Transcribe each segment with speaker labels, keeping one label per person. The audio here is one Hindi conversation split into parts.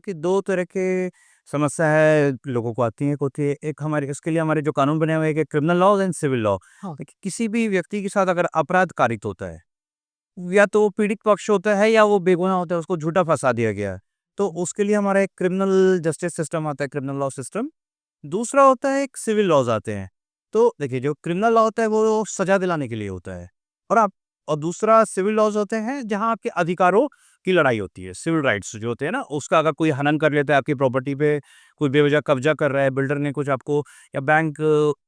Speaker 1: कि 2 तरह के समस्या है लोगों को आती है, एक होती है एक हमारे इसके लिए हमारे जो कानून बने हुए हैं, एक criminal law and civil law.
Speaker 2: हाँ,
Speaker 1: देखिए, किसी भी व्यक्ति के साथ अगर अपराध कारित होता है, या तो वो पीड़ित पक्ष होता है या वो बेगुनाह होता है, उसको झूठा फँसा दिया गया है। तो उसके लिए हमारा एक क्रिमिनल जस्टिस सिस्टम आता है, क्रिमिनल लॉ सिस्टम। दूसरा होता है एक सिविल लॉज़ आते हैं। तो देखिए, जो क्रिमिनल लॉ होता है वो सज़ा दिलाने के लिए होता है, और आप और दूसरा सिविल लॉज़ होते हैं जहाँ आपके अधिकारों की लड़ाई होती है। सिविल राइट्स जो होते हैं ना, उसका अगर कोई हनन कर लेता है आपकी प्रॉपर्टी पे, कोई बेवजह कब्ज़ा कर रहा है, बिल्डर ने कुछ आपको, या बैंक,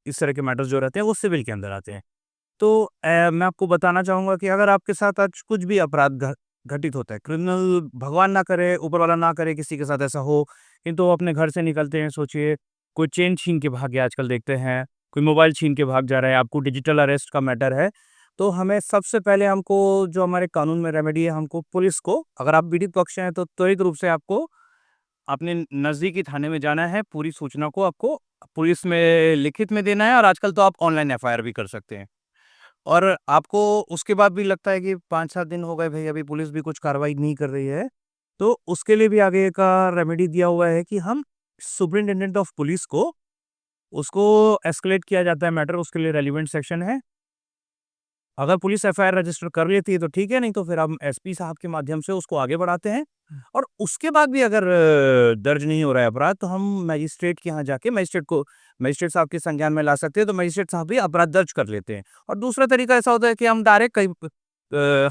Speaker 1: इस तरह के मैटर्स जो रहते हैं वो सिविल के अंदर आते हैं। तो मैं आपको बताना चाहूँगा कि अगर आपके साथ आज कुछ भी अपराध घटित होता है, क्रिमिनल भगवान ना करे, ऊपर वाला ना करे किसी के साथ ऐसा हो, किंतु वो अपने घर से निकलते हैं, सोचिए कोई चेन छीन के भाग गया, आजकल देखते हैं, कोई मोबाइल छीन के भाग जा रहा है, आपको डिजिटल अरेस्ट का मैटर है, तो हमें सबसे पहले हमको जो हमारे कानून में रेमेडी है, हमको पुलिस को, अगर आप पीड़ित पक्ष हैं तो त्वरित रूप से आपको अपने नज़दीकी थाने में जाना है, पूरी सूचना को आपको पुलिस में लिखित में देना है, और आजकल तो आप ऑनलाइन एफआईआर भी कर सकते हैं। और आपको उसके बाद भी लगता है कि 5-7 दिन हो गए भई, अभी पुलिस भी कुछ कार्रवाई नहीं कर रही है, तो उसके लिए भी आगे का रेमेडी दिया हुआ है कि हम सुपरिटेंडेंट ऑफ पुलिस को, उसको एस्केलेट किया जाता है मैटर, उसके लिए रेलेवेंट सेक्शन है। अगर पुलिस एफआईआर रजिस्टर कर लेती है तो ठीक है, नहीं तो फिर हम एसपी साहब के माध्यम से उसको आगे बढ़ाते हैं। और उसके बाद भी अगर दर्ज नहीं हो रहा है अपराध, तो हम मजिस्ट्रेट के यहाँ जाके मजिस्ट्रेट साहब के संज्ञान में ला सकते हैं, तो मजिस्ट्रेट साहब भी अपराध दर्ज कर लेते हैं। और दूसरा तरीका ऐसा होता है कि हम डायरेक्ट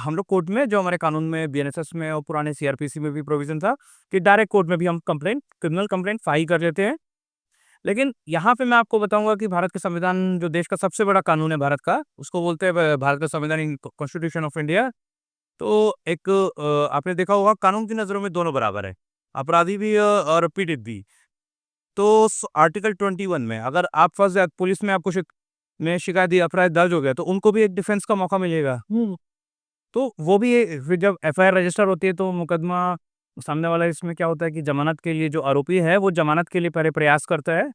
Speaker 1: हम लोग कोर्ट में, जो हमारे कानून में, बीएनएसएस में और पुराने सीआरपीसी में भी प्रोविजन था कि डायरेक्ट कोर्ट में भी हम क्रिमिनल कंप्लेंट फाइल कर लेते हैं। लेकिन यहाँ पे मैं आपको बताऊँगा कि भारत का संविधान, जो देश का सबसे बड़ा कानून है भारत का, उसको बोलते हैं भारत का संविधान, कॉन्स्टिट्यूशन ऑफ इंडिया। तो एक आपने देखा होगा, कानून की नज़रों में दोनों बराबर है, अपराधी भी और पीड़ित भी। तो आर्टिकल 21 में अगर आप फँस जाए, पुलिस में आपको शिकायत दी, अपराध दर्ज हो गया, तो उनको भी एक डिफेंस का मौका मिलेगा। तो वो भी फिर जब एफआईआर रजिस्टर होती है, तो मुकदमा सामने वाला, इसमें क्या होता है कि जमानत के लिए जो आरोपी है, वो जमानत के लिए पहले प्रयास करता है।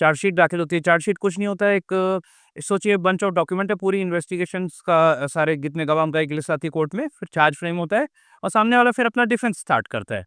Speaker 1: चार्जशीट दाखिल होती है। चार्जशीट कुछ नहीं होता है, एक सोचिए बंच ऑफ डॉक्यूमेंट है, पूरी इन्वेस्टिगेशंस का, सारे जितने गवाह हम गए एक लिस्ट आती है कोर्ट में, फिर चार्ज फ्रेम होता है, और सामने वाला फिर अपना डिफेंस स्टार्ट करता है।